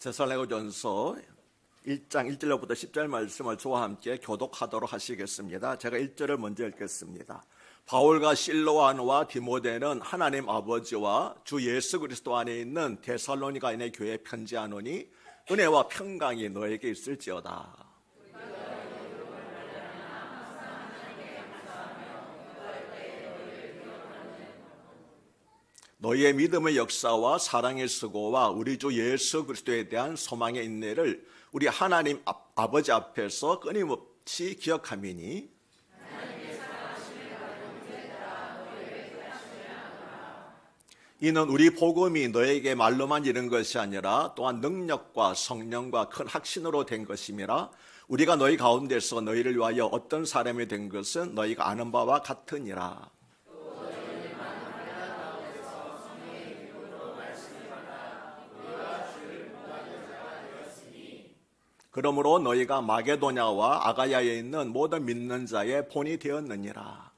데살로니가전서 1장 1절부터 10절 말씀을 저와 함께 교독하도록 하시겠습니다. 제가 1절을 먼저 읽겠습니다. 바울과 실로아노와 디모데는 하나님 아버지와 주 예수 그리스도 안에 있는 데살로니가인의 교회에 편지하노니 은혜와 평강이 너에게 있을지어다. 너희의 믿음의 역사와 사랑의 수고와 우리 주 예수 그리스도에 대한 소망의 인내를 우리 하나님 아버지 앞에서 끊임없이 기억함이니 이는 우리 복음이 너에게 말로만 이른 것이 아니라 또한 능력과 성령과 큰 확신으로 된 것임이라. 우리가 너희 가운데서 너희를 위하여 어떤 사람이 된 것은 너희가 아는 바와 같으니라. 그러므로 너희가 마게도냐와 아가야에 있는 모든 믿는 자의 본이 되었느니라.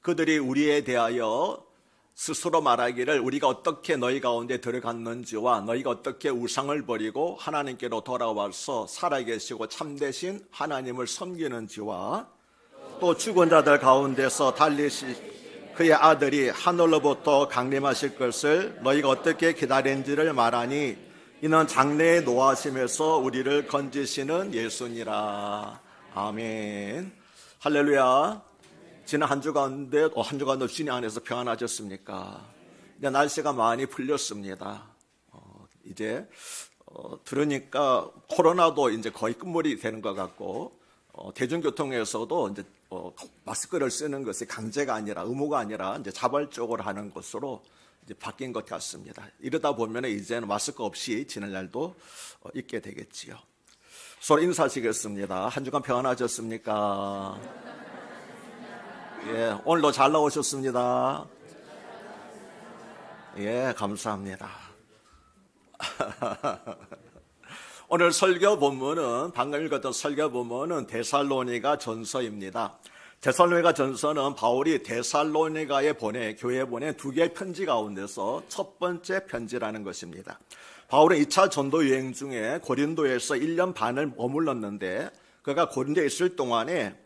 그들이 우리에 대하여 스스로 말하기를 우리가 어떻게 너희 가운데 들어갔는지와 너희가 어떻게 우상을 버리고 하나님께로 돌아와서 살아계시고 참되신 하나님을 섬기는지와 또 죽은 자들 가운데서 달리시 그의 아들이 하늘로부터 강림하실 것을 너희가 어떻게 기다린지를 말하니 이는 장래에 노하심에서 우리를 건지시는 예수니라. 아멘. 할렐루야. 지난 한 주간도 주님 안에서 평안하셨습니까? 이제 날씨가 많이 풀렸습니다. 이제 들으니까 코로나도 이제 거의 끝물이 되는 것 같고 대중교통에서도 이제 마스크를 쓰는 것이 강제가 아니라 의무가 아니라 이제 자발적으로 하는 것으로 이제 바뀐 것 같습니다. 이러다 보면 이제는 마스크 없이 지낼 날도 있게 되겠지요. 서로 인사하시겠습니다. 한 주간 평안하셨습니까? 예, 오늘도 잘 나오셨습니다. 예, 감사합니다. 오늘 설교 본문은 방금 읽었던 설교 본문은 데살로니가 전서입니다. 데살로니가 전서는 바울이 데살로니가에 교회에 보낸 두 개의 편지 가운데서 첫 번째 편지라는 것입니다. 바울은 2차 전도 여행 중에 고린도에서 1년 반을 머물렀는데 그가 고린도에 있을 동안에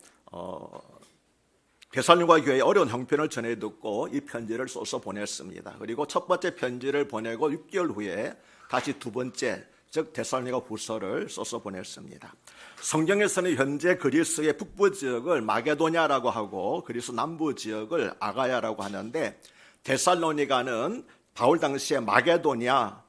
데살로니가 교회의 어려운 형편을 전해 듣고 이 편지를 써서 보냈습니다. 그리고 첫 번째 편지를 보내고 6개월 후에 다시 두 번째, 즉 데살로니가 후서를 써서 보냈습니다. 성경에서는 현재 그리스의 북부 지역을 마게도냐라고 하고 그리스 남부 지역을 아가야라고 하는데 데살로니가는 바울 당시에 마게도냐,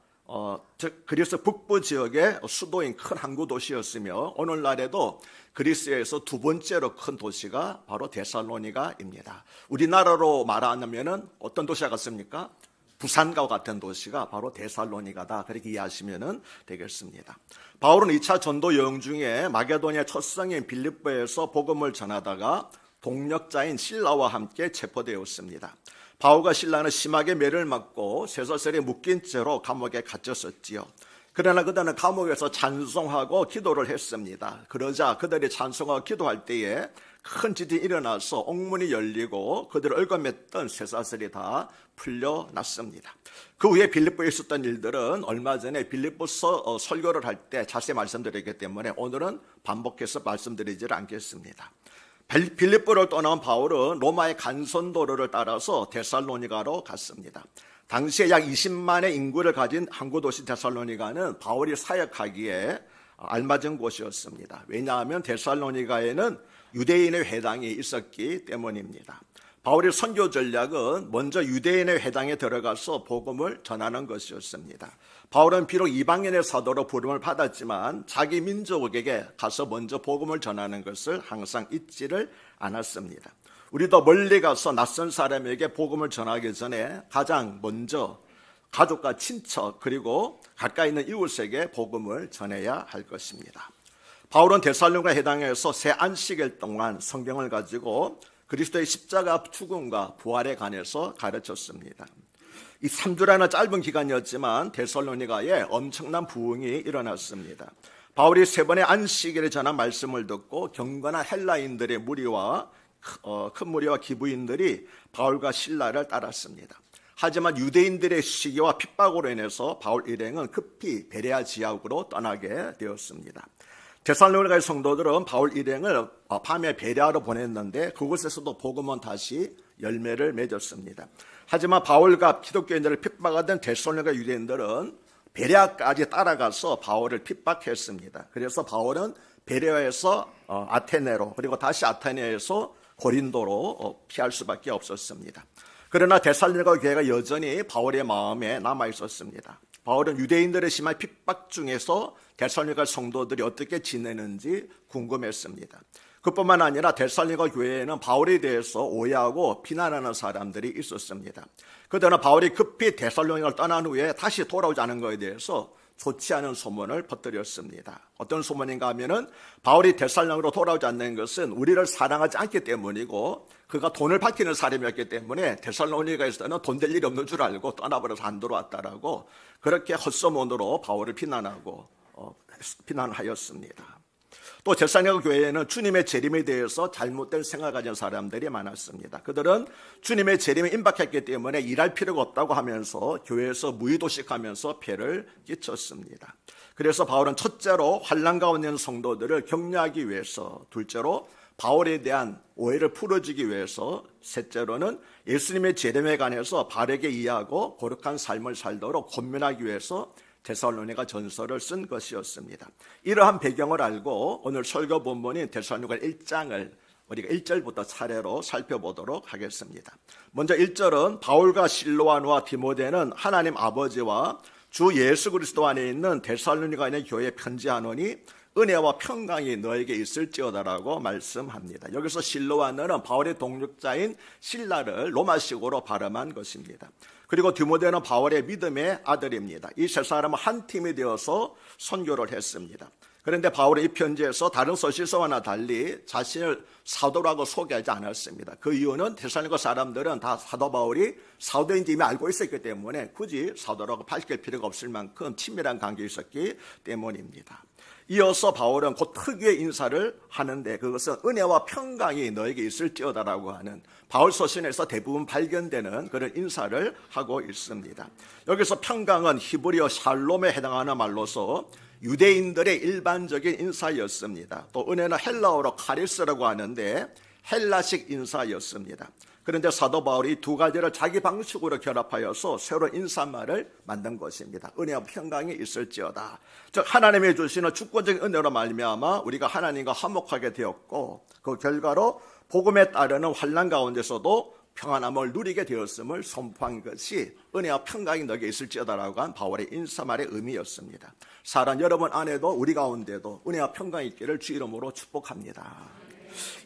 즉 그리스 북부 지역의 수도인 큰 항구 도시였으며 오늘날에도 그리스에서 두 번째로 큰 도시가 바로 데살로니가입니다. 우리나라로 말하면 어떤 도시가 같습니까? 부산과 같은 도시가 바로 데살로니가다. 그렇게 이해하시면 되겠습니다. 바울은 2차 전도 여행 중에 마게도니아 첫 성인 빌립보에서 복음을 전하다가 동력자인 실라와 함께 체포되었습니다. 바울과 실라는 심하게 매를 맞고 쇠사슬에 묶인 채로 감옥에 갇혔었지요. 그러나 그들은 감옥에서 찬송하고 기도를 했습니다. 그러자 그들이 찬송하고 기도할 때에 큰 지진이 일어나서 옥문이 열리고 그들을 얽어맸던 쇠사슬이 다 풀려났습니다. 그 후에 빌립보에 있었던 일들은 얼마 전에 빌립보서 설교를 할 때 자세히 말씀드렸기 때문에 오늘은 반복해서 말씀드리지 않겠습니다. 빌립보를 떠난 바울은 로마의 간선도로를 따라서 데살로니가로 갔습니다. 당시에 약 20만의 인구를 가진 항구도시 데살로니가는 바울이 사역하기에 알맞은 곳이었습니다. 왜냐하면 데살로니가에는 유대인의 회당이 있었기 때문입니다. 바울의 선교 전략은 먼저 유대인의 회당에 들어가서 복음을 전하는 것이었습니다. 바울은 비록 이방인의 사도로 부름을 받았지만 자기 민족에게 가서 먼저 복음을 전하는 것을 항상 잊지를 않았습니다. 우리도 멀리 가서 낯선 사람에게 복음을 전하기 전에 가장 먼저 가족과 친척 그리고 가까이 있는 이웃에게 복음을 전해야 할 것입니다. 바울은 데살로니가 회당에서 새 안식일 동안 성경을 가지고 그리스도의 십자가 죽음과 부활에 관해서 가르쳤습니다. 이 3주라는 짧은 기간이었지만 데살로니가에 엄청난 부흥이 일어났습니다. 바울이 세 번의 안식일에 전한 말씀을 듣고 경건한 헬라인들의 무리와 큰 무리와 기부인들이 바울과 실라를 따랐습니다. 하지만 유대인들의 시기와 핍박으로 인해서 바울 일행은 급히 베레아 지역으로 떠나게 되었습니다. 데살로니가의 성도들은 바울 일행을 밤에 베레아로 보냈는데 그곳에서도 복음은 다시 열매를 맺었습니다. 하지만 바울과 기독교인들을 핍박하던 데살로니가 유대인들은 베레아까지 따라가서 바울을 핍박했습니다. 그래서 바울은 베레아에서 아테네로 그리고 다시 아테네에서 고린도로 피할 수밖에 없었습니다. 그러나 데살로니가 교회가 여전히 바울의 마음에 남아 있었습니다. 바울은 유대인들의 심한 핍박 중에서 데살로니가 성도들이 어떻게 지내는지 궁금했습니다. 그뿐만 아니라 데살로니가 교회에는 바울에 대해서 오해하고 비난하는 사람들이 있었습니다. 그러나 바울이 급히 데살로니가를 떠난 후에 다시 돌아오지 않은 것에 대해서 좋지 않은 소문을 퍼뜨렸습니다. 어떤 소문인가 하면은 바울이 데살로니가로 돌아오지 않는 것은 우리를 사랑하지 않기 때문이고 그가 돈을 밝히는 사람이었기 때문에 데살로니가에서는 돈 될 일이 없는 줄 알고 떠나버려서 안 들어왔다라고 그렇게 헛소문으로 바울을 비난하였습니다. 또 데살로니가 교회에는 주님의 재림에 대해서 잘못된 생각을 가진 사람들이 많았습니다. 그들은 주님의 재림에 임박했기 때문에 일할 필요가 없다고 하면서 교회에서 무의도식하면서 폐를 끼쳤습니다. 그래서 바울은 첫째로 환난 가운데 있는 성도들을 격려하기 위해서, 둘째로 바울에 대한 오해를 풀어주기 위해서, 셋째로는 예수님의 재림에 관해서 바르게 이해하고 거룩한 삶을 살도록 권면하기 위해서 데살로니가 전서를 쓴 것이었습니다. 이러한 배경을 알고 오늘 설교 본문인 데살로니가 1장을 우리가 1절부터 차례로 살펴보도록 하겠습니다. 먼저 1절은 바울과 실로아노와 디모데는 하나님 아버지와 주 예수 그리스도 안에 있는 데살로니가 있는 교회에 편지하노니 은혜와 평강이 너에게 있을지어다라고 말씀합니다. 여기서 실로아노는 바울의 동역자인 실라를 로마식으로 발음한 것입니다. 그리고 디모데는 바울의 믿음의 아들입니다. 이 세 사람은 한 팀이 되어서 선교를 했습니다. 그런데 바울은 이 편지에서 다른 서신서와는 달리 자신을 사도라고 소개하지 않았습니다. 그 이유는 데살로니가 사람들은 다 사도 바울이 사도인지 이미 알고 있었기 때문에 굳이 사도라고 밝힐 필요가 없을 만큼 친밀한 관계에 있었기 때문입니다. 이어서 바울은 곧 특유의 인사를 하는데 그것은 은혜와 평강이 너에게 있을지어다라고 하는 바울 서신에서 대부분 발견되는 그런 인사를 하고 있습니다. 여기서 평강은 히브리어 샬롬에 해당하는 말로서 유대인들의 일반적인 인사였습니다. 또 은혜는 헬라어로 카리스라고 하는데 헬라식 인사였습니다. 그런데 사도 바울이 두 가지를 자기 방식으로 결합하여서 새로운 인사말을 만든 것입니다. 은혜와 평강이 있을지어다. 즉 하나님이 주시는 주권적인 은혜로 말미암아 우리가 하나님과 화목하게 되었고 그 결과로 복음에 따르는 환난 가운데서도 평안함을 누리게 되었음을 선포한 것이 은혜와 평강이 너에게 있을지어다라고 한 바울의 인사말의 의미였습니다. 사랑 여러분 안에도 우리 가운데도 은혜와 평강이 있기를 주 이름으로 축복합니다.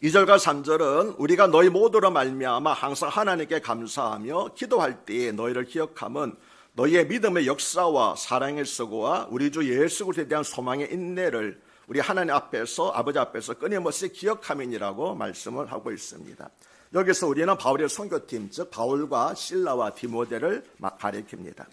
2절과 3절은 우리가 너희 모두로 말미암아 항상 하나님께 감사하며 기도할 때에 너희를 기억함은 너희의 믿음의 역사와 사랑의 수고와 우리 주 예수 그리스도에 대한 소망의 인내를 우리 하나님 앞에서 아버지 앞에서 끊임없이 기억함이니라고 말씀을 하고 있습니다. 여기서 우리는 바울의 선교팀 즉 바울과 실라와 디모데를 가리킵니다.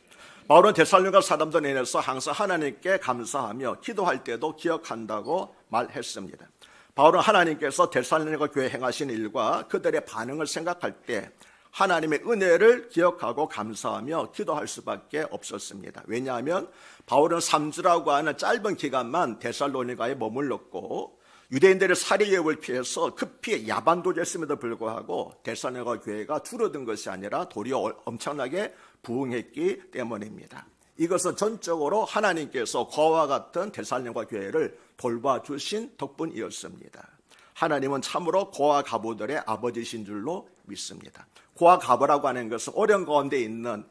바울은 데살로니가 사람들 인해서 항상 하나님께 감사하며 기도할 때도 기억한다고 말했습니다. 바울은 하나님께서 데살로니가 교회에 행하신 일과 그들의 반응을 생각할 때 하나님의 은혜를 기억하고 감사하며 기도할 수밖에 없었습니다. 왜냐하면 바울은 3주라고 하는 짧은 기간만 데살로니가에 머물렀고 유대인들의 살해 예우를 피해서 급히 야반도주했음에도 불구하고 데살로니가 교회가 줄어든 것이 아니라 도리어 엄청나게 부흥했기 때문입니다. 이것은 전적으로 하나님께서 그와 같은 데살로니가 교회를 돌봐주신 덕분이었습니다. 하나님은 참으로 고아 가부들의 아버지신 줄로 믿습니다. 고아 가부라고 하는 것은 어려운 가운데 있는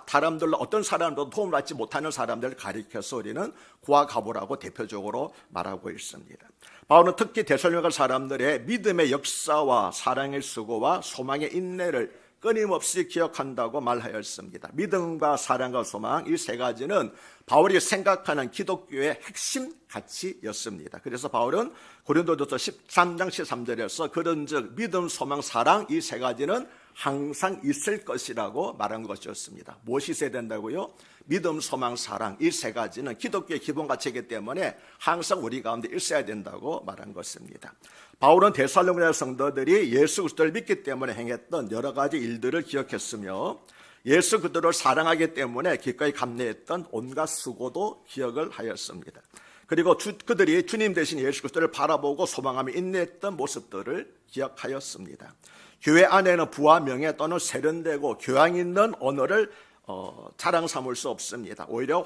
사람들로 어떤 사람도 도움을 받지 못하는 사람들을 가리켜서 우리는 고아 가부라고 대표적으로 말하고 있습니다. 바울은 특히 데살로니가 사람들의 믿음의 역사와 사랑의 수고와 소망의 인내를 끊임없이 기억한다고 말하였습니다. 믿음과 사랑과 소망 이 세 가지는 바울이 생각하는 기독교의 핵심 가치였습니다. 그래서 바울은 고린도전서 13장 13절에서 그런즉 믿음, 소망, 사랑 이 세 가지는 항상 있을 것이라고 말한 것이었습니다. 무엇이 있어야 된다고요? 믿음, 소망, 사랑, 이 세 가지는 기독교의 기본 가치이기 때문에 항상 우리 가운데 있어야 된다고 말한 것입니다. 바울은 데살로니가 성도들이 예수 그리스도를 믿기 때문에 행했던 여러 가지 일들을 기억했으며 예수 그리스도를 사랑하기 때문에 기꺼이 감내했던 온갖 수고도 기억을 하였습니다. 그리고 그들이 주님 대신 예수 그리스도를 바라보고 소망하며 인내했던 모습들을 기억하였습니다. 교회 안에는 부와 명예 또는 세련되고 교양 있는 언어를 자랑 삼을 수 없습니다. 오히려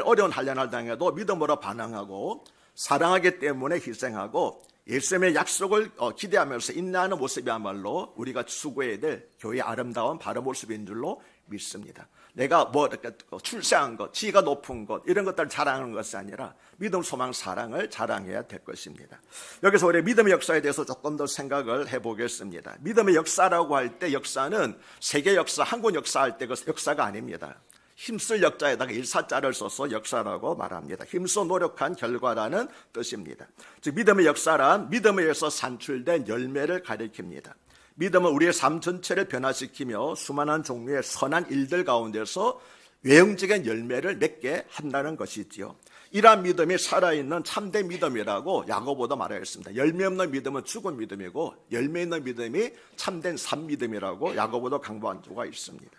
어려운 환난을 당해도 믿음으로 반응하고 사랑하기 때문에 희생하고 예수님의 약속을 기대하면서 인내하는 모습이야말로 우리가 수고해야 될 교회의 아름다운 바른 모습인 줄로 믿습니다. 내가 이렇게 출세한 것, 지위가 높은 것 이런 것들을 자랑하는 것이 아니라 믿음, 소망, 사랑을 자랑해야 될 것입니다. 여기서 우리 믿음의 역사에 대해서 조금 더 생각을 해보겠습니다. 믿음의 역사라고 할 때 역사는 세계 역사, 한국 역사 할 때 그 역사가 아닙니다. 힘쓸 역자에다가 일사자를 써서 역사라고 말합니다. 힘써 노력한 결과라는 뜻입니다. 즉 믿음의 역사란 믿음에 의해서 산출된 열매를 가리킵니다. 믿음은 우리의 삶 전체를 변화시키며 수많은 종류의 선한 일들 가운데서 외형적인 열매를 맺게 한다는 것이지요. 이러한 믿음이 살아있는 참된 믿음이라고 야고보도 말하였습니다. 열매 없는 믿음은 죽은 믿음이고 열매 있는 믿음이 참된 산 믿음이라고 야고보도 강조한 바가 있습니다.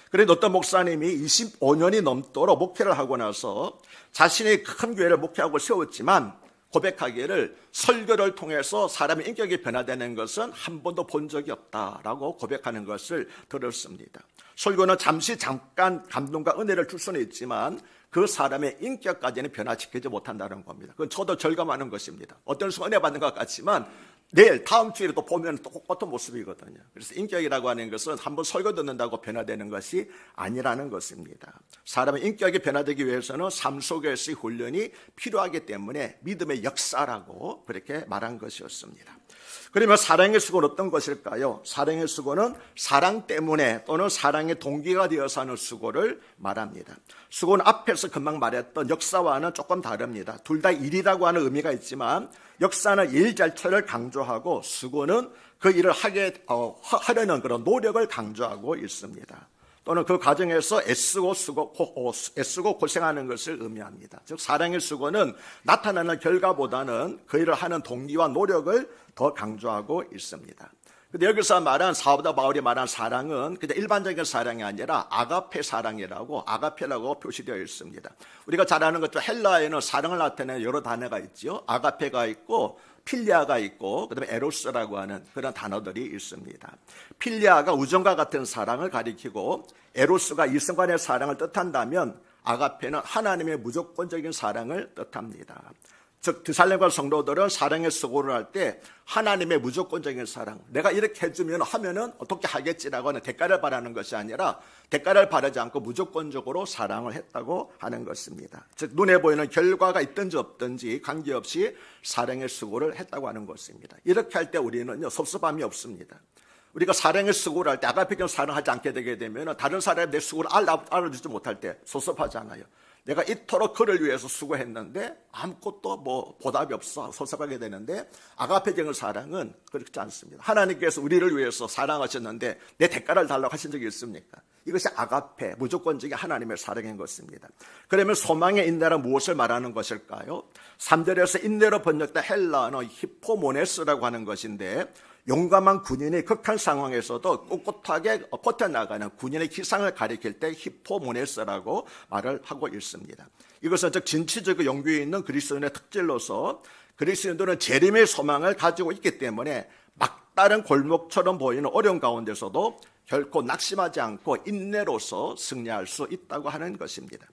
그런데 어떤 목사님이 25년이 넘도록 목회를 하고 나서 자신이 큰 교회를 목회하고 세웠지만 고백하기를 설교를 통해서 사람의 인격이 변화되는 것은 한 번도 본 적이 없다라고 고백하는 것을 들었습니다. 설교는 잠깐 감동과 은혜를 줄 수는 있지만 그 사람의 인격까지는 변화시키지 못한다는 겁니다. 그건 저도 절감하는 것입니다. 어떤 순간 은혜 받는 것 같지만 내일 다음 주에 또 보면 똑같은 모습이거든요. 그래서 인격이라고 하는 것은 한번 설교 듣는다고 변화되는 것이 아니라는 것입니다. 사람의 인격이 변화되기 위해서는 삶 속에서의 훈련이 필요하기 때문에 믿음의 역사라고 그렇게 말한 것이었습니다. 그러면 사랑의 수고는 어떤 것일까요? 사랑의 수고는 사랑 때문에 또는 사랑의 동기가 되어서 하는 수고를 말합니다. 수고는 앞에서 금방 말했던 역사와는 조금 다릅니다. 둘 다 일이라고 하는 의미가 있지만 역사는 일 자체를 강조하고 수고는 그 일을 하려는 그런 노력을 강조하고 있습니다. 또는 그 과정에서 애쓰고 고생하는 것을 의미합니다. 즉 사랑의 수고는 나타나는 결과보다는 그 일을 하는 동기와 노력을 더 강조하고 있습니다. 근데 여기서 말한 사도 바울이 말한 사랑은 그냥 일반적인 사랑이 아니라 아가페 사랑이라고 아가페라고 표시되어 있습니다. 우리가 잘 아는 것처럼 헬라에는 사랑을 나타내는 여러 단어가 있죠. 아가페가 있고 필리아가 있고 그다음에 에로스라고 하는 그런 단어들이 있습니다. 필리아가 우정과 같은 사랑을 가리키고 에로스가 이성간의 사랑을 뜻한다면 아가페는 하나님의 무조건적인 사랑을 뜻합니다. 즉 데살로니가 성도들은 사랑의 수고를 할 때 하나님의 무조건적인 사랑, 내가 이렇게 해주면 하면은 어떻게 하겠지라고 하는 대가를 바라는 것이 아니라 대가를 바라지 않고 무조건적으로 사랑을 했다고 하는 것입니다. 즉 눈에 보이는 결과가 있든지 없든지 관계없이 사랑의 수고를 했다고 하는 것입니다. 이렇게 할 때 우리는요 섭섭함이 없습니다. 우리가 사랑의 수고를 할 때 아가페처럼 사랑하지 않게 되게 되면 다른 사람이 내 수고를 알아주지 못할 때 섭섭하잖아요. 내가 이토록 그를 위해서 수고했는데 아무것도 보답이 없어 섭섭하게 되는데 아가페적인 사랑은 그렇지 않습니다. 하나님께서 우리를 위해서 사랑하셨는데 내 대가를 달라고 하신 적이 있습니까? 이것이 아가페, 무조건적인 하나님의 사랑인 것입니다. 그러면 소망의 인내란 무엇을 말하는 것일까요? 3절에서 인내로 번역된 헬라어는 히포모네스라고 하는 것인데 용감한 군인이 극한 상황에서도 꿋꿋하게 버텨나가는 군인의 기상을 가리킬 때 히포모네스라고 말을 하고 있습니다. 이것은 즉 진취적이고 용기 있는 그리스도인의 특질로서 그리스도인들은 재림의 소망을 가지고 있기 때문에 막다른 골목처럼 보이는 어려운 가운데서도 결코 낙심하지 않고 인내로서 승리할 수 있다고 하는 것입니다.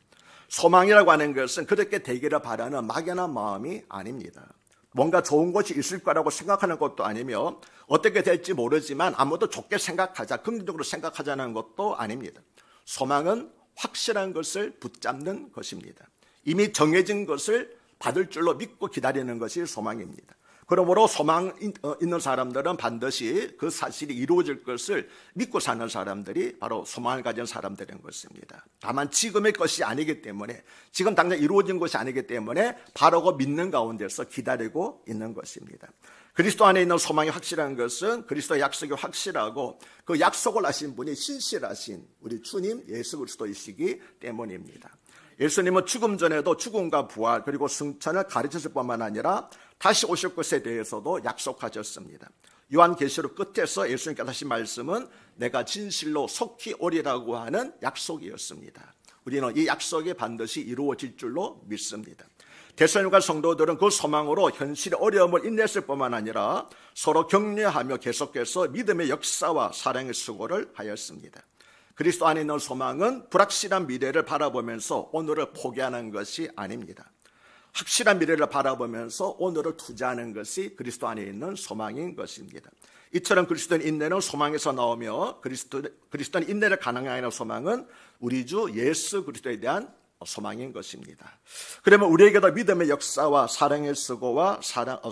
소망이라고 하는 것은 그렇게 되기를 바라는 막연한 마음이 아닙니다. 뭔가 좋은 것이 있을 거라고 생각하는 것도 아니며 어떻게 될지 모르지만 아무도 좋게 생각하자, 긍정적으로 생각하자는 것도 아닙니다. 소망은 확실한 것을 붙잡는 것입니다. 이미 정해진 것을 받을 줄로 믿고 기다리는 것이 소망입니다. 그러므로 소망 있는 사람들은 반드시 그 사실이 이루어질 것을 믿고 사는 사람들이 바로 소망을 가진 사람들인 것입니다. 다만 지금의 것이 아니기 때문에, 지금 당장 이루어진 것이 아니기 때문에 바라고 믿는 가운데서 기다리고 있는 것입니다. 그리스도 안에 있는 소망이 확실한 것은 그리스도의 약속이 확실하고 그 약속을 하신 분이 신실하신 우리 주님 예수 그리스도이시기 때문입니다. 예수님은 죽음 전에도 죽음과 부활 그리고 승천을 가르쳤을 뿐만 아니라 다시 오실 것에 대해서도 약속하셨습니다. 요한계시록 끝에서 예수님께서 하신 말씀은 내가 진실로 속히 오리라고 하는 약속이었습니다. 우리는 이 약속이 반드시 이루어질 줄로 믿습니다. 데살로니가 성도들은 그 소망으로 현실의 어려움을 인내했을 뿐만 아니라 서로 격려하며 계속해서 믿음의 역사와 사랑의 수고를 하였습니다. 그리스도 안에 있는 소망은 불확실한 미래를 바라보면서 오늘을 포기하는 것이 아닙니다. 확실한 미래를 바라보면서 오늘을 투자하는 것이 그리스도 안에 있는 소망인 것입니다. 이처럼 그리스도인 인내는 소망에서 나오며 그리스도인 인내를 가능하게 하는 소망은 우리 주 예수 그리스도에 대한 소망인 것입니다. 그러면 우리에게도 믿음의 역사와 사랑의 수고와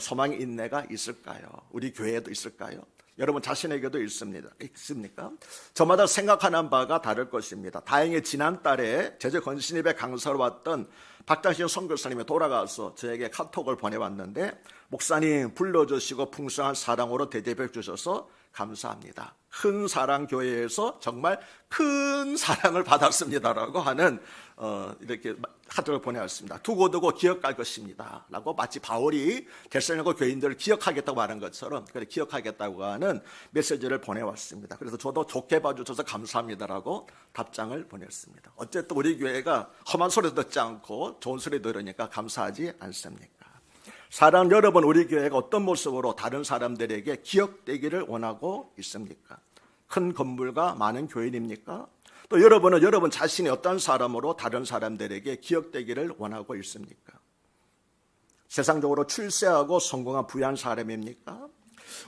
소망의 인내가 있을까요? 우리 교회에도 있을까요? 여러분 자신에게도 있습니까? 저마다 생각하는 바가 다를 것입니다. 다행히 지난달에 제주 건신입에 강사로 왔던 박장신 선교사님이 돌아가서 저에게 카톡을 보내왔는데, 목사님 불러주시고 풍성한 사랑으로 대접해 주셔서 감사합니다. 큰 사랑 교회에서 정말 큰 사랑을 받았습니다라고 하는 이렇게 카톡을 보내왔습니다. 두고두고 기억할 것입니다 라고, 마치 바울이 데살로니가 교인들을 기억하겠다고 하는 것처럼 그렇게 기억하겠다고 하는 메시지를 보내왔습니다. 그래서 저도 좋게 봐주셔서 감사합니다라고 답장을 보냈습니다. 어쨌든 우리 교회가 험한 소리 듣지 않고 좋은 소리 들으니까 감사하지 않습니까? 사랑 여러분, 우리 교회가 어떤 모습으로 다른 사람들에게 기억되기를 원하고 있습니까? 큰 건물과 많은 교인입니까? 또 여러분은 여러분 자신이 어떤 사람으로 다른 사람들에게 기억되기를 원하고 있습니까? 세상적으로 출세하고 성공한 부유한 사람입니까?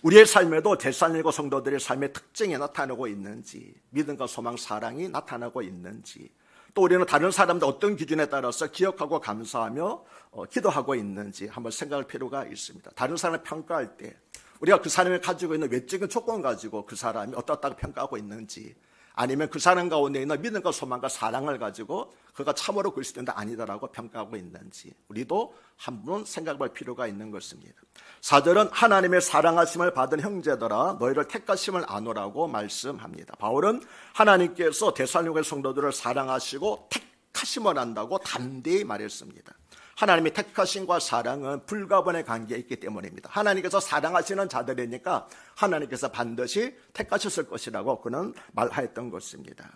우리의 삶에도 데살로니가 성도들의 삶의 특징이 나타나고 있는지, 믿음과 소망, 사랑이 나타나고 있는지, 또 우리는 다른 사람들 어떤 기준에 따라서 기억하고 감사하며 기도하고 있는지 한번 생각할 필요가 있습니다. 다른 사람을 평가할 때 우리가 그 사람이 가지고 있는 외적인 조건 가지고 그 사람이 어떻다고 평가하고 있는지, 아니면 그 사람 가운데 있는 믿음과 소망과 사랑을 가지고 그가 참으로 그리스도인데 아니다라고 평가하고 있는지 우리도 한번 생각할 필요가 있는 것입니다. 4절은 하나님의 사랑하심을 받은 형제들아 너희를 택하심을 아노라고 말씀합니다. 바울은 하나님께서 데살로니가 성도들을 사랑하시고 택하심을 한다고 담대히 말했습니다. 하나님의 택하심과 사랑은 불가분의 관계에 있기 때문입니다. 하나님께서 사랑하시는 자들이니까 하나님께서 반드시 택하셨을 것이라고 그는 말하였던 것입니다.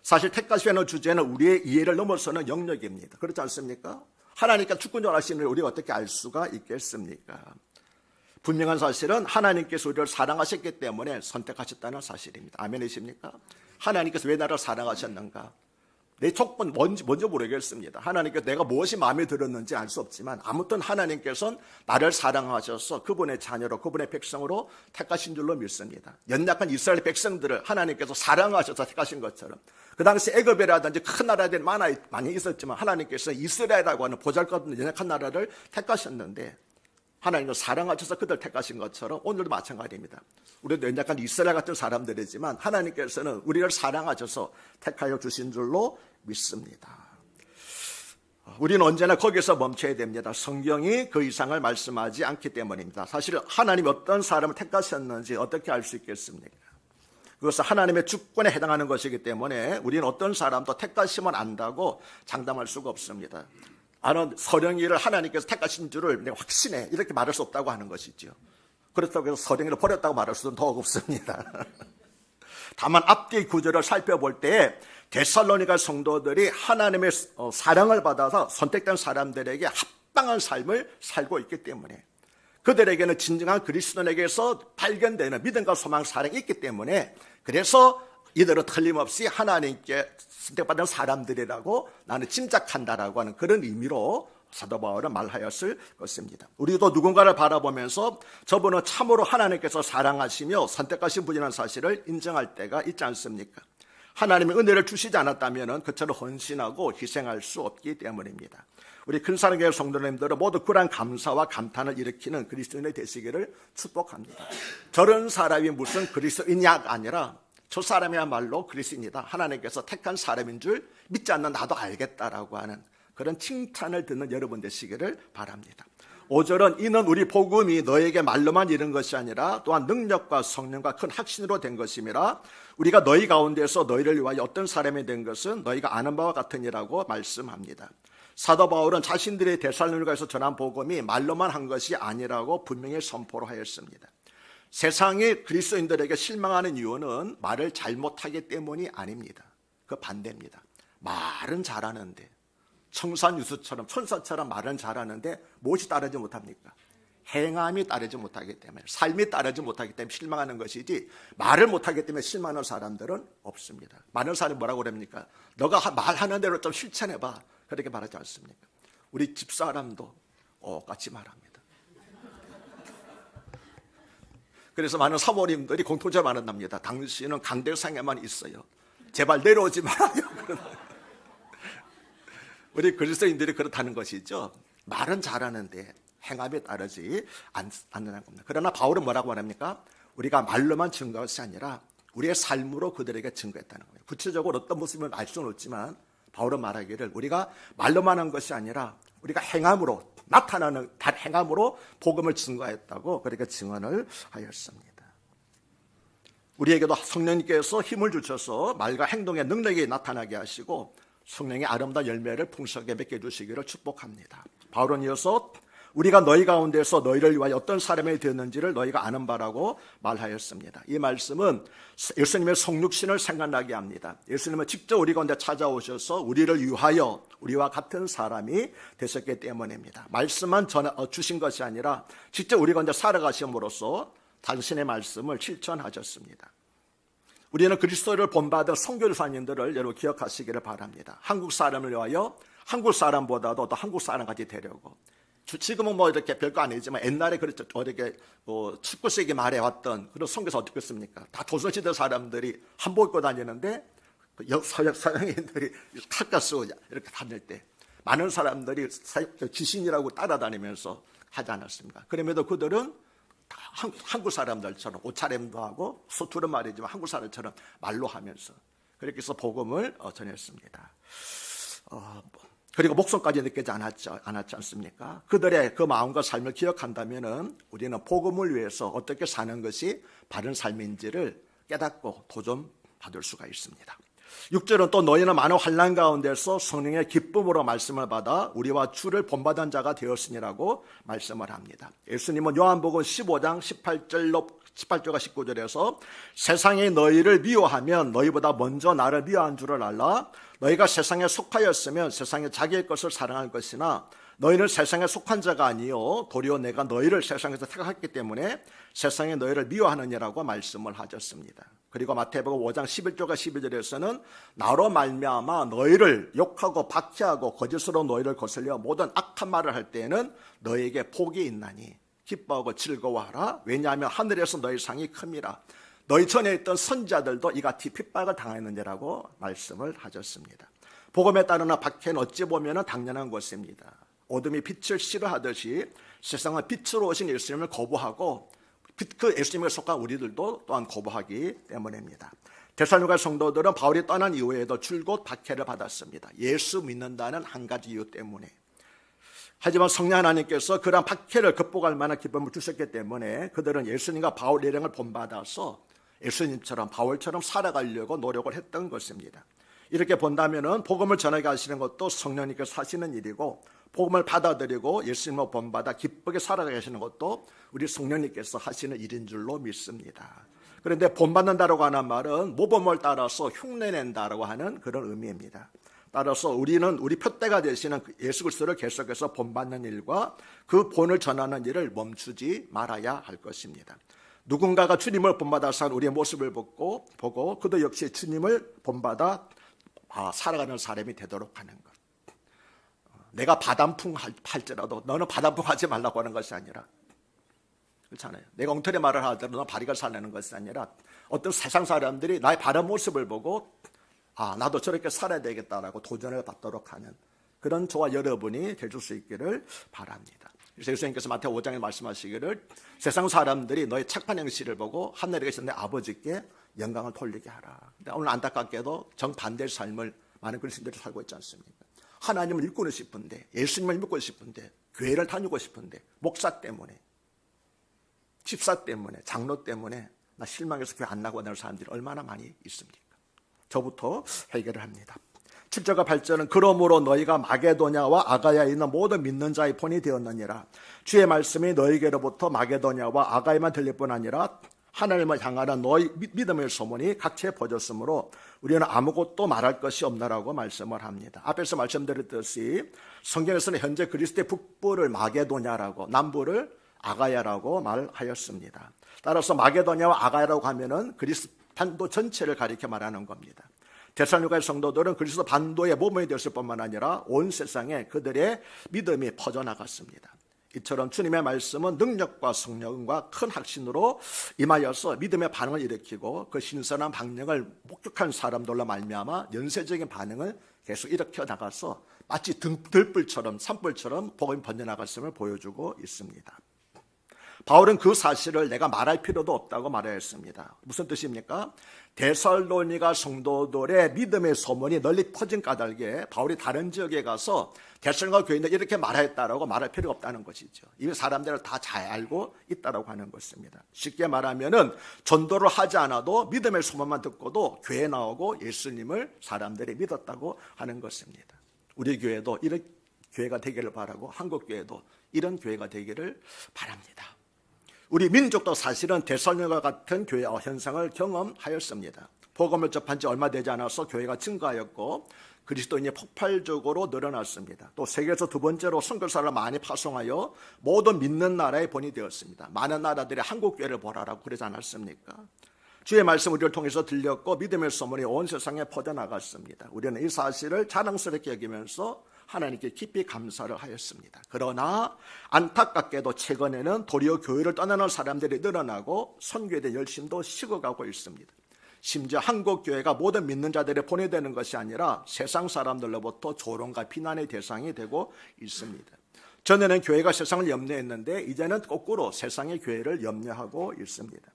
사실 택하시는 주제는 우리의 이해를 넘어서는 영역입니다. 그렇지 않습니까? 하나님께서 주권적으로 하시는 걸 우리가 어떻게 알 수가 있겠습니까? 분명한 사실은 하나님께서 우리를 사랑하셨기 때문에 선택하셨다는 사실입니다. 아멘이십니까? 하나님께서 왜 나를 사랑하셨는가? 내 조건 뭔지 먼저 모르겠습니다. 하나님께서 내가 무엇이 마음에 들었는지 알 수 없지만 아무튼 하나님께서는 나를 사랑하셔서 그분의 자녀로, 그분의 백성으로 택하신 줄로 믿습니다. 연약한 이스라엘 백성들을 하나님께서 사랑하셔서 택하신 것처럼, 그 당시 애굽이라든지 큰 나라들이 많이 있었지만 하나님께서 이스라엘이라고 하는 보잘것없는 연약한 나라를 택하셨는데, 하나님은 사랑하셔서 그들 택하신 것처럼 오늘도 마찬가지입니다. 우리도 연약한 이스라엘 같은 사람들이지만 하나님께서는 우리를 사랑하셔서 택하여 주신 줄로 믿습니다. 우리는 언제나 거기서 멈춰야 됩니다. 성경이 그 이상을 말씀하지 않기 때문입니다. 사실 하나님이 어떤 사람을 택하셨는지 어떻게 알 수 있겠습니까? 그것은 하나님의 주권에 해당하는 것이기 때문에 우리는 어떤 사람도 택하심을 안다고 장담할 수가 없습니다. 나는 서령이를 하나님께서 택하신 줄을 내가 확신해, 이렇게 말할 수 없다고 하는 것이죠. 그렇다고 해서 서령이를 버렸다고 말할 수는 더욱 없습니다. 다만 앞뒤 구절을 살펴볼 때 데살로니가 성도들이 하나님의 사랑을 받아서 선택된 사람들에게 합당한 삶을 살고 있기 때문에, 그들에게는 진정한 그리스도인에게서 발견되는 믿음과 소망, 사랑이 있기 때문에, 그래서 이들은 틀림없이 하나님께 선택받은 사람들이라고 나는 짐작한다라고 하는 그런 의미로 사도 바울은 말하였을 것입니다. 우리도 누군가를 바라보면서 저분은 참으로 하나님께서 사랑하시며 선택하신 분이라는 사실을 인정할 때가 있지 않습니까? 하나님이 은혜를 주시지 않았다면 그처럼 헌신하고 희생할 수 없기 때문입니다. 우리 큰사랑교회 성도님들은 모두 그러한 감사와 감탄을 일으키는 그리스도인이 되시기를 축복합니다. 저런 사람이 무슨 그리스도인이냐가 아니라 저 사람이야말로 그리스도인이다. 하나님께서 택한 사람인 줄 믿지 않는 나도 알겠다라고 하는 그런 칭찬을 듣는 여러분 되시기를 바랍니다. 5절은 이는 우리 복음이 너에게 말로만 이른 것이 아니라 또한 능력과 성령과 큰 확신으로 된 것임이라. 우리가 너희 가운데서 너희를 위하여 어떤 사람이 된 것은 너희가 아는 바와 같으니라고 말씀합니다. 사도 바울은 자신들의 데살로니가에서 전한 복음이 말로만 한 것이 아니라고 분명히 선포를 하였습니다. 세상이 그리스도인들에게 실망하는 이유는 말을 잘못하기 때문이 아닙니다. 그 반대입니다. 말은 잘하는데 청산유수처럼 천사처럼 말은 잘하는데 무엇이 따르지 못합니까? 행함이 따르지 못하기 때문에, 삶이 따르지 못하기 때문에 실망하는 것이지, 말을 못하기 때문에 실망하는 사람들은 없습니다. 많은 사람이 뭐라고 그럽니까? 너가 말하는 대로 좀 실천해봐, 그렇게 말하지 않습니까? 우리 집사람도 같이 말합니다. 그래서 많은 사모님들이 공통적으로 말한답니다. 당신은 강대상에만 있어요, 제발 내려오지 말아요. 우리 그리스도인들이 그렇다는 것이죠. 말은 잘하는데 행함에 따르지 않는 겁니다. 그러나 바울은 뭐라고 말합니까? 우리가 말로만 증거한 것이 아니라 우리의 삶으로 그들에게 증거했다는 거예요. 구체적으로 어떤 모습을 알 수는 없지만 바울은 말하기를 우리가 말로만 한 것이 아니라 우리가 행함으로, 나타나는 행함으로 복음을 증거했다고 그렇게 증언을 하였습니다. 우리에게도 성령님께서 힘을 주셔서 말과 행동의 능력이 나타나게 하시고 성령의 아름다운 열매를 풍성하게 맺게 해주시기를 축복합니다. 바울은 이어서 우리가 너희 가운데서 너희를 위하여 어떤 사람이 되었는지를 너희가 아는 바라고 말하였습니다. 이 말씀은 예수님의 성육신을 생각나게 합니다. 예수님은 직접 우리 가운데 찾아오셔서 우리를 위하여 우리와 같은 사람이 되셨기 때문입니다. 말씀만 주신 것이 아니라 직접 우리 가운데 살아가심으로써 당신의 말씀을 실천하셨습니다. 우리는 그리스도를 본받은 선교사님들을 여러분 기억하시기를 바랍니다. 한국 사람을 위하여 한국 사람보다도 더 한국 사람까지 되려고, 지금은 뭐 이렇게 별거 아니지만 옛날에 그렇죠. 이렇게 축구세기 말해 왔던 그런 선교사 어떻겠습니까? 다 조선시대 사람들이 한복 입고 다니는데 서양인들이 칼까 쓰고 이렇게 다닐 때 많은 사람들이 귀신이라고 따라다니면서 하지 않았습니까? 그럼에도 그들은 다 한국 사람들처럼 옷차림도 하고 서투른 말이지만 한국 사람처럼 말로 하면서 그렇게 해서 복음을 전했습니다. 그리고 목숨까지 느끼지 않았지 않습니까? 그들의 그 마음과 삶을 기억한다면 우리는 복음을 위해서 어떻게 사는 것이 바른 삶인지를 깨닫고 도전받을 수가 있습니다. 6절은 또 너희는 많은 환난 가운데서 성령의 기쁨으로 말씀을 받아 우리와 주를 본받은 자가 되었으니라고 말씀을 합니다. 예수님은 요한복음 15장 18절과 19절에서 세상이 너희를 미워하면 너희보다 먼저 나를 미워한 줄을 알라. 너희가 세상에 속하였으면 세상에 자기의 것을 사랑할 것이나 너희는 세상에 속한 자가 아니요 도리어 내가 너희를 세상에서 택했기 때문에 세상에 너희를 미워하느니라고 말씀을 하셨습니다. 그리고 마태복음 5장 11절과 12절에서는 나로 말미암아 너희를 욕하고 박해하고 거짓으로 너희를 거슬려 모든 악한 말을 할 때에는 너희에게 복이 있나니 기뻐하고 즐거워하라. 왜냐하면 하늘에서 너희 상이 큽니다. 너희 전에 있던 선지자들도 이같이 핍박을 당했느니라고 말씀을 하셨습니다. 복음에 따르는 박해는 어찌 보면 당연한 것입니다. 어둠이 빛을 싫어하듯이 세상은 빛으로 오신 예수님을 거부하고 그 예수님에 속한 우리들도 또한 거부하기 때문입니다. 데살로니가 성도들은 바울이 떠난 이후에도 줄곧 박해를 받았습니다. 예수 믿는다는 한 가지 이유 때문에. 하지만 성령 하나님께서 그러한 박해를 극복할 만한 기쁨을 주셨기 때문에 그들은 예수님과 바울 일행을 본받아서 예수님처럼 바울처럼 살아가려고 노력을 했던 것입니다. 이렇게 본다면 복음을 전하게 하시는 것도 성령님께서 하시는 일이고 복음을 받아들이고 예수님을 본받아 기쁘게 살아가게 하시는 것도 우리 성령님께서 하시는 일인 줄로 믿습니다. 그런데 본받는다라고 하는 말은 모범을 따라서 흉내낸다라고 하는 그런 의미입니다. 따라서 우리는 우리 표대가 되시는 예수 그리스도를 계속해서 본받는 일과 그 본을 전하는 일을 멈추지 말아야 할 것입니다. 누군가가 주님을 본받아서 우리의 모습을 보고 그도 역시 주님을 본받아 살아가는 사람이 되도록 하는 것. 내가 바람풍 할지라도 너는 바람풍 하지 말라고 하는 것이 아니라, 그렇잖아요. 내가 엉터리 말을 하더라도 너는 바리가 살라는 것이 아니라 어떤 세상 사람들이 나의 바른 모습을 보고 나도 저렇게 살아야 되겠다라고 도전을 받도록 하는 그런 저와 여러분이 되줄 수 있기를 바랍니다. 그래서 예수님께서 마태오 5장에 말씀하시기를 세상 사람들이 너의 착한 행실을 보고 하늘에 계신 내 아버지께 영광을 돌리게 하라. 오늘 안타깝게도 정반대의 삶을 많은 그리스도인들이 살고 있지 않습니까? 하나님을 믿고 싶은데, 예수님을 믿고 싶은데, 교회를 다니고 싶은데, 목사 때문에, 집사 때문에, 장로 때문에 나 실망해서 교회 안 나고 나는 사람들이 얼마나 많이 있습니까? 저부터 해결을 합니다. 7절과 8절은 그러므로 너희가 마게도냐와 아가야에 있는 모든 믿는 자의 본이 되었느니라. 주의 말씀이 너희에게로부터 마게도냐와 아가야만 들릴 뿐 아니라 하나님을 향하는 너희 믿음의 소문이 각처에 퍼졌으므로 우리는 아무것도 말할 것이 없나라고 말씀을 합니다. 앞에서 말씀드렸듯이 성경에서는 현재 그리스도의 북부를 마게도냐라고, 남부를 아가야라고 말하였습니다. 따라서 마게도냐와 아가야라고 하면은 그리스 반도 전체를 가리켜 말하는 겁니다. 데살로니가의 성도들은 그리스도 반도의 몸이 되었을 뿐만 아니라 온 세상에 그들의 믿음이 퍼져나갔습니다. 이처럼 주님의 말씀은 능력과 성령과 큰 확신으로 임하여서 믿음의 반응을 일으키고 그 신선한 방향을 목격한 사람들로 말미암아 연쇄적인 반응을 계속 일으켜 나가서 마치 들불처럼 산불처럼 복음이 번져나갔음을 보여주고 있습니다. 바울은 그 사실을 내가 말할 필요도 없다고 말하였습니다. 무슨 뜻입니까? 데살로니가 성도들의 믿음의 소문이 널리 퍼진 까닭에 바울이 다른 지역에 가서 데살로니가 교인들 이렇게 말했다라고 말할 필요가 없다는 것이죠. 이미 사람들은 다 잘 알고 있다라고 하는 것입니다. 쉽게 말하면은 전도를 하지 않아도 믿음의 소문만 듣고도 교회에 나오고 예수님을 사람들이 믿었다고 하는 것입니다. 우리 교회도 이런 교회가 되기를 바라고 한국 교회도 이런 교회가 되기를 바랍니다. 우리 민족도 사실은 데살로니가 같은 교회 현상을 경험하였습니다. 복음을 접한 지 얼마 되지 않아서 교회가 증가하였고 그리스도인이 폭발적으로 늘어났습니다. 또 세계에서 두 번째로 선교사를 많이 파송하여 모든 믿는 나라의 본이 되었습니다. 많은 나라들이 한국 교회를 보라라고 그러지 않았습니까? 주의 말씀 우리를 통해서 들렸고 믿음의 소문이 온 세상에 퍼져나갔습니다. 우리는 이 사실을 자랑스럽게 여기면서 하나님께 깊이 감사를 하였습니다. 그러나 안타깝게도 최근에는 도리어 교회를 떠나는 사람들이 늘어나고 선교에 대한 열심도 식어가고 있습니다. 심지어 한국 교회가 모든 믿는 자들의 본이 되는 것이 아니라 세상 사람들로부터 조롱과 비난의 대상이 되고 있습니다. 전에는 교회가 세상을 염려했는데 이제는 거꾸로 세상의 교회를 염려하고 있습니다.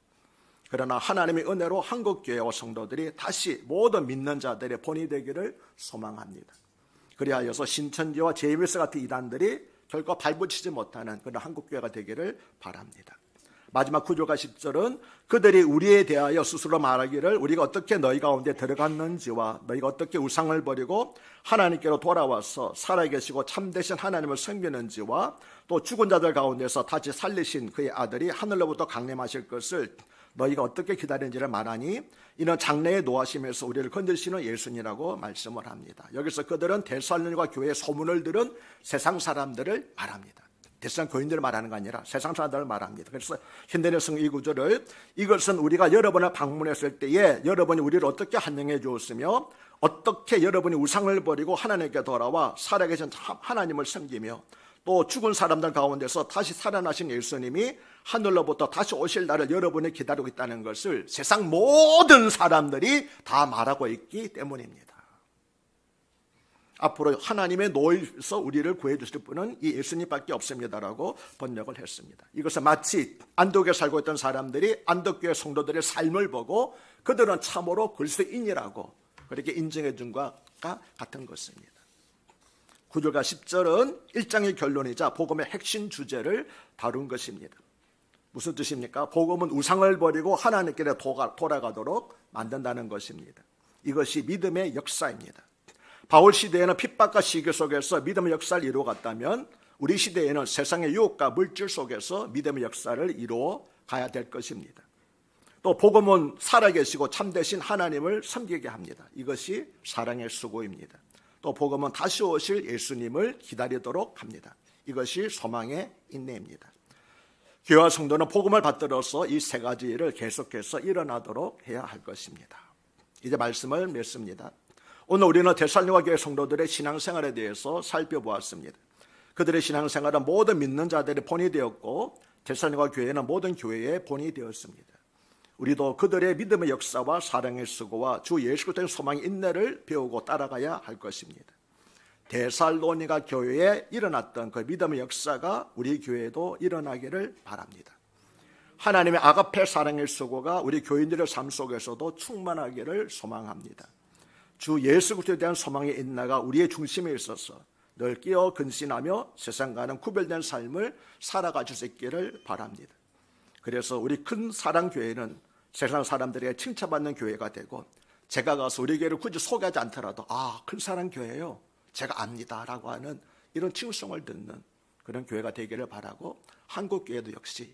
그러나 하나님의 은혜로 한국 교회와 성도들이 다시 모든 믿는 자들의 본이 되기를 소망합니다. 그리하여서 신천지와 JBS 같은 이단들이 결코 발붙이지 못하는 그런 한국교회가 되기를 바랍니다. 마지막 9절과 10절은 그들이 우리에 대하여 스스로 말하기를 우리가 어떻게 너희 가운데 들어갔는지와 너희가 어떻게 우상을 버리고 하나님께로 돌아와서 살아계시고 참되신 하나님을 섬기는지와 또 죽은 자들 가운데서 다시 살리신 그의 아들이 하늘로부터 강림하실 것을 너희가 어떻게 기다리는지를 말하니 이는 장래에 노하심에서 우리를 건드시는 예수님이라고 말씀을 합니다. 여기서 그들은 데살로니가 교회의 소문을 들은 세상 사람들을 말합니다. 데살로니가 교인들을 말하는 거 아니라 세상 사람들을 말합니다. 그래서 현대인성 이 구절을 이것은 우리가 여러분을 방문했을 때에 여러분이 우리를 어떻게 환영해 주었으며 어떻게 여러분이 우상을 버리고 하나님께 돌아와 살아계신 하나님을 섬기며 또 죽은 사람들 가운데서 다시 살아나신 예수님이 하늘로부터 다시 오실 날을 여러분이 기다리고 있다는 것을 세상 모든 사람들이 다 말하고 있기 때문입니다. 앞으로 하나님의 노에서 우리를 구해 주실 분은 이 예수님밖에 없습니다라고 번역을 했습니다. 이것은 마치 안독에 살고 있던 사람들이 안독교회 성도들의 삶을 보고 그들은 참으로 그리스도인이라고 그렇게 인정해 준 것과 같은 것입니다. 9절과 10절은 1장의 결론이자 복음의 핵심 주제를 다룬 것입니다. 무슨 뜻입니까? 복음은 우상을 버리고 하나님께로 돌아가도록 만든다는 것입니다. 이것이 믿음의 역사입니다. 바울 시대에는 핍박과 시기 속에서 믿음의 역사를 이루어갔다면 우리 시대에는 세상의 유혹과 물질 속에서 믿음의 역사를 이루어 가야 될 것입니다. 또 복음은 살아계시고 참되신 하나님을 섬기게 합니다. 이것이 사랑의 수고입니다. 또 복음은 다시 오실 예수님을 기다리도록 합니다. 이것이 소망의 인내입니다. 교회와 성도는 복음을 받들어서 이 세 가지 일을 계속해서 일어나도록 해야 할 것입니다. 이제 말씀을 맺습니다. 오늘 우리는 데살로니가 교회 성도들의 신앙생활에 대해서 살펴보았습니다. 그들의 신앙생활은 모든 믿는 자들의 본이 되었고 데살로니가 교회는 모든 교회의 본이 되었습니다. 우리도 그들의 믿음의 역사와 사랑의 수고와 주 예수 그리스도의 소망의 인내를 배우고 따라가야 할 것입니다. 데살로니가 교회에 일어났던 그 믿음의 역사가 우리 교회에도 일어나기를 바랍니다. 하나님의 아가페 사랑의 수고가 우리 교인들의 삶 속에서도 충만하기를 소망합니다. 주 예수 그리스도에 대한 소망의 인내가 우리의 중심에 있어서 늘 끼어 근신하며 세상과는 구별된 삶을 살아가 주시기를 바랍니다. 그래서 우리 큰 사랑교회는 세상 사람들에게 칭찬받는 교회가 되고, 제가 가서 우리 교회를 굳이 소개하지 않더라도 큰 사랑교회요, 제가 압니다 라고 하는 이런 칭송을 듣는 그런 교회가 되기를 바라고, 한국교회도 역시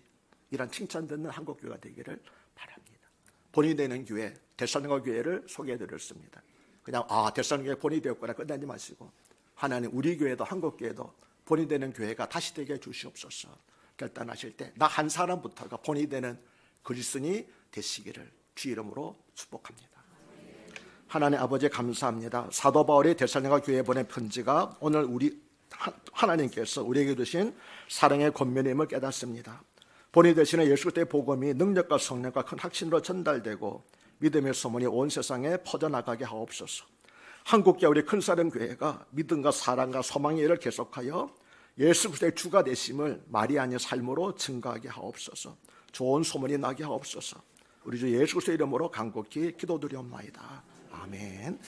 이런 칭찬 듣는 한국교회가 되기를 바랍니다. 본이 되는 교회, 데살로니가 교회를 소개해드렸습니다. 그냥 데살로니가 교회 본이 되었구나 끝내지 마시고, 하나님 우리 교회도 한국교회도 본이 되는 교회가 다시 되게 해주시옵소서. 결단하실 때 나 한 사람부터가 본이 되는 그리스도인이 되시기를 주 이름으로 축복합니다. 하나님 아버지 감사합니다. 사도 바울이 데살로니가 교회에 보낸 편지가 오늘 우리 하나님께서 우리에게 주신 사랑의 권면임을 깨닫습니다. 본이 되시는 예수 그리스도의 복음이 능력과 성령과 큰 확신으로 전달되고 믿음의 소문이 온 세상에 퍼져나가게 하옵소서. 한국교회 우리 큰사랑교회가 믿음과 사랑과 소망의 일을 계속하여 예수 그리스도의 주가 되심을 말이 아닌 삶으로 증거하게 하옵소서. 좋은 소문이 나게 하옵소서. 우리 주 예수 그리스도의 이름으로 간곡히 기도드리옵나이다. 아멘.